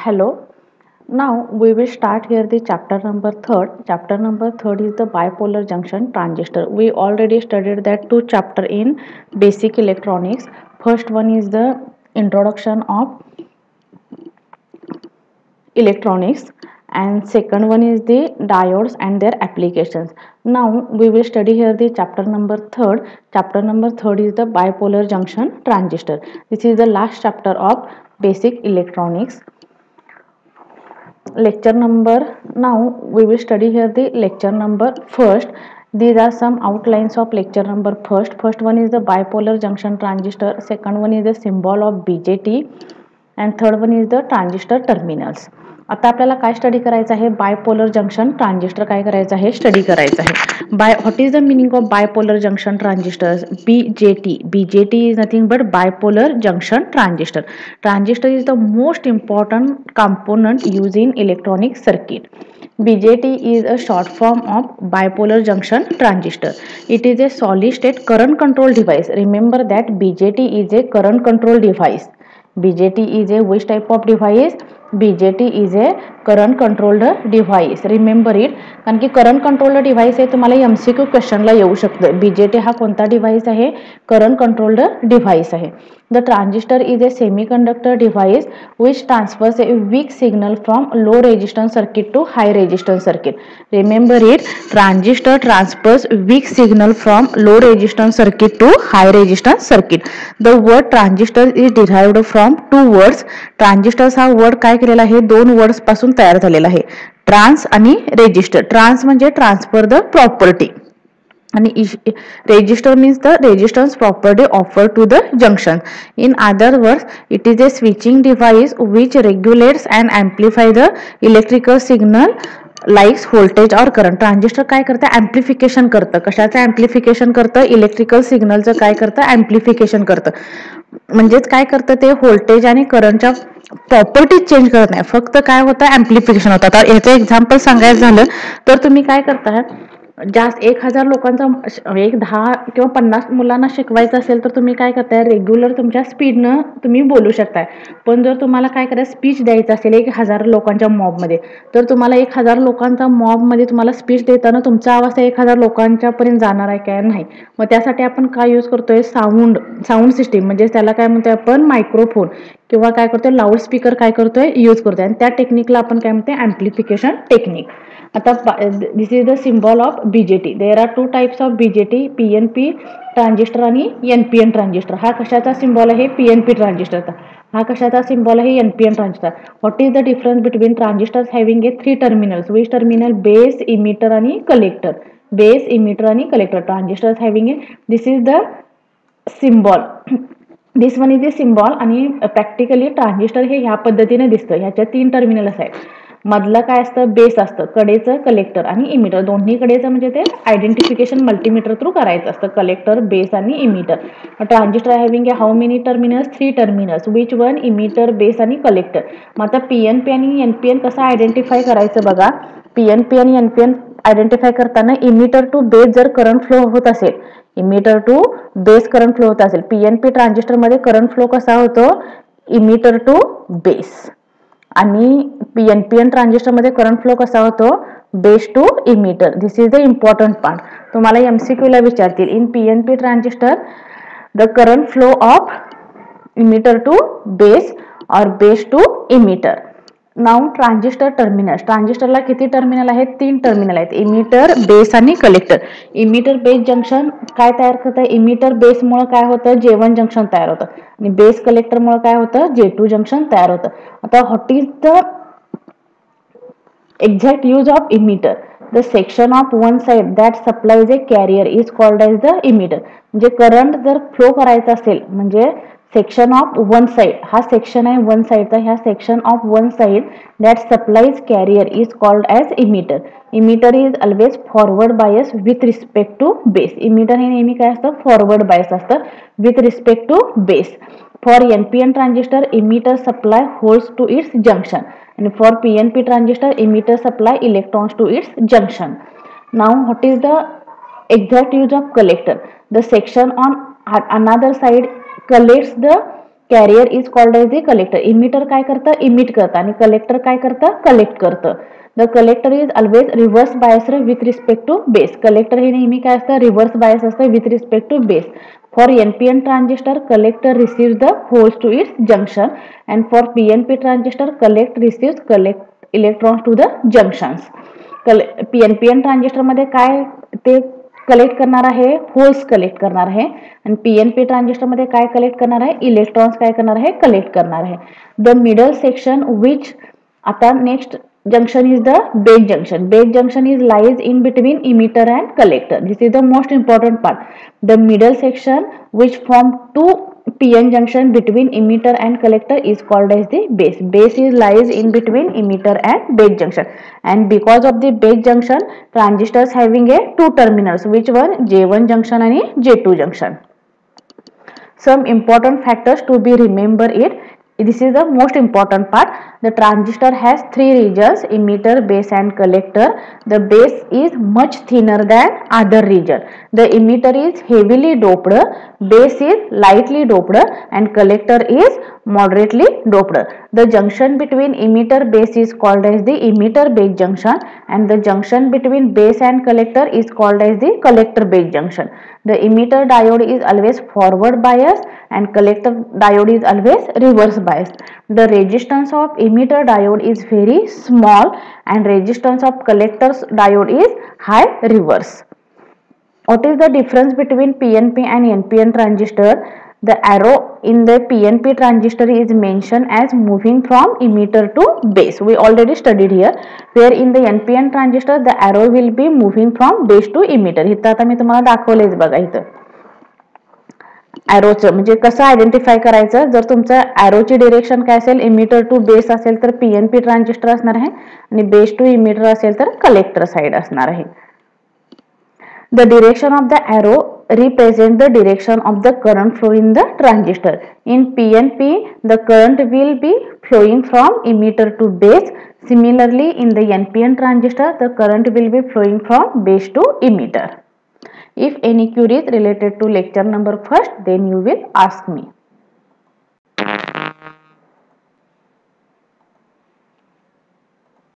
Hello. Now we will start here the chapter number third. Chapter number third is the bipolar junction transistor. We already studied that two chapter in basic electronics. First one is the introduction of electronics and second one is the diodes and their applications. Now we will study here the chapter number third. Chapter number third is the bipolar junction transistor. This is the last chapter of basic electronics. Lecture number, now we will study here the lecture number first. These are some outlines of lecture number first one is the bipolar junction transistor, second one is the symbol of BJT and third one is the transistor terminals. आता आपल्याला काय study करायचं आहे, bipolar junction transistor काय करायचं आहे, study करायचं आहे. What is the meaning of bipolar junction transistors? BJT is nothing but bipolar junction transistor. Transistor is the most important component used in electronic circuit. BJT is a short form of bipolar junction transistor. It is a solid state current control device. Remember that BJT is a current control device. BJT is a which type of device? BJT is a current controlled device. Remember it, कारण की current controlled device आहे, तुम्हाला MCQ क्वेश्चनला येऊ शकतं. BJT हा कोणता device आहे? Current controlled device आहे. The transistor is a semiconductor device which transfers a weak signal from low resistance circuit to high resistance circuit. Remember it, transistor transfers weak signal from low resistance circuit to high resistance circuit. The word transistor is derived from two words. Transistors हा word काय केलेला आहे? दोन words पासून तयार झालेला आहे, trans आणि रेजिस्टर. ट्रान्स म्हणजे ट्रान्सफर द प्रॉपर्टी आणि resistor means the resistance property offer to the junction. In other words it is a switching device which regulates and amplify the electrical signal likes voltage और current. Transistor काय करतं? ॲम्प्लिफिकेशन करतं. कशाचं ॲम्प्लिफिकेशन करतं? Electrical सिग्नलचं काय करतं? ॲम्प्लिफिकेशन करतं. म्हणजेच काय करतं ते? व्होल्टेज आणि करंटच्या प्रॉपर्टीज चेंज करत नाही, फक्त काय होतं? ॲम्प्लिफिकेशन होतं. आता याचं एक्झाम्पल सांगायचं झालं तर तुम्ही काय करता, जास्त 1000 लोकांचा 10 किंवा 50 मुलांना शिकवायचं असेल तर तुम्ही काय करताय? रेग्युलर तुमच्या स्पीडनं तुम्ही बोलू शकताय. पण जर तुम्हाला काय करायचं, स्पीच द्यायचं असेल 1000 लोकांच्या मॉबमध्ये, तर तुम्हाला 1000 लोकांचा मॉबमध्ये तुम्हाला स्पीच देताना तुमचा आवाज 1000 लोकांच्या पर्यंत जाणार आहे काय? नाही. मग त्यासाठी आपण काय यूज करतोय? साऊंड सिस्टीम, म्हणजे त्याला काय म्हणतोय आपण? मायक्रोफोन किंवा काय करतोय? लाऊडस्पीकर काय करतोय? यूज करतोय. आणि त्या टेक्निकला आपण काय म्हणतोय? Amplification technique. आता this is the symbol of BJT. There are two types of BJT, PNP transistor आणि NPN ट्रान्झिस्टर. हा कशाचा सिम्बॉल आहे? PNP ट्रान्झिस्टरचा. हा कशाचा सिम्बॉल आहे? NPN transistor. What is the difference between transistors having A 3 terminals? Which terminal? Base, emitter आणि collector. Base, emitter आणि collector. Transistors having A, this is the symbol. This one is a symbol. आणि practically transistor हे ह्या पद्धतीने दिसतं. ह्याच्या 3 terminals आहेत. मधलं काय असतं? बेस असतं, कडेचं कलेक्टर आणि इमिटर. दोन्ही कडेचं म्हणजे ते आयडेंटिफिकेशन मल्टीमीटर थ्रू करायचं असतं, कलेक्टर, बेस आणि emitter. Transistor having A how many terminals? 3 terminals. Which one? Emitter, base आणि कलेक्टर. मग आता PNP आणि NPN कसं आयडेंटिफाय करायचं बघा. PNP आणि NPN आयडेंटिफाय करताना इमिटर टू बेस जर करंट फ्लो होत असेल, emitter to base current flow होत असेल, PNP ट्रान्झिस्टरमध्ये करंट फ्लो कसा होतो? Emitter to base. आणि NPN ट्रान्झिस्टरमध्ये करंट फ्लो कसा होतो? Base to emitter. This is the important part. तुम्हाला MCQला विचारतील, in PNP transistor the current flow of emitter to base और base to emitter. Now transistor terminal. ट्रान्झिस्टरला किती टर्मिनल आहेत? 3 टर्मिनल आहेत, इमिटर, बेस आणि कलेक्टर. इमिटर बेस जंक्शन काय तयार करतं? इमिटर बेसमुळे काय होतं? J1 जंक्शन तयार होतं आणि बेस कलेक्टरमुळे काय होतं? J2 जंक्शन तयार होतं. आता what is the exact use of emitter? The section of one side that supplies a carrier is called as the emitter. म्हणजे करंट जर फ्लो करायचा असेल, म्हणजे सेक्शन ऑफ वन साइड, हा सेक्शन आहे वन साइडचा, ह्या section of one side that supplies carrier is called as emitter. Emitter is always forward bias with respect to base. Emitter हे नेहमी काय असतं? फॉरवर्ड बायस असतं with respect to base. For NPN transistor emitter supply holes to its junction and for PNP transistor emitter supply electrons to its junction. Now what is the exact use of collector? The section on another side collects the carrier is called as the collector. Emitter काय करतं, emit करतं आणि collector काय करतं, collect करतं. The collector is always reverse biased with respect to base. Collector हे नेहमी काय असतं, रिव्हर्स बायस असतं with respect to base. For NPN transistor, collector receives the holes to its junction, and for PNP transistor, collect receives collect electrons to the junctions. PNPN transistor मध्ये काय ते collect करणार आहे, होल्स कलेक्ट करणार आहे आणि PNP transistor मध्ये काय कलेक्ट करणार आहे, इलेक्ट्रॉन्स काय करणार आहे, कलेक्ट करणार आहे. द मिडल सेक्शन विच, आता next junction is the base junction. Base junction is lies in between emitter and collector. This is the most important part. The middle section which form two PN junction between emitter and collector is called as the base. Base is lies in between emitter and base junction. And because of the base junction, transistors having a two terminals. Which one? J1 junction and J2 junction. Some important factors to be remembered it. This is the most important part. The transistor has three regions: emitter, base and collector. The base is much thinner than other region. The emitter is heavily doped, base is lightly doped and collector is moderately doped. The junction between emitter base is called as the emitter base junction, and the junction between base and collector is called as the collector base junction. The emitter diode is always forward bias and collector diode is always reverse bias. The resistance of emitter diode is very small and resistance of collector's diode is high reverse. What is the difference between PNP and NPN transistor? The arrow in the PNP transistor is mentioned as moving from emitter to base. We already studied here. Where in the NPN transistor the arrow will be moving from base to emitter. इथं आता मी तुम्हाला दाखवलेच बघा इथं. ॲरोचं म्हणजे कसं identify करायचं, जर तुमचं ॲरोची डिरेक्शन काय असेल, इमिटर टू बेस असेल तर PNP ट्रान्झिस्टर असणार आहे आणि बेस टू इमिटर असेल तर कलेक्टर साइड असणार आहे. The direction of the arrow represents the direction of the current flow in the transistor. In PNP, the current will be flowing from emitter to base. Similarly, in the NPN transistor, the current will be flowing from base to emitter. If any queries related to lecture number 1, then you will ask me.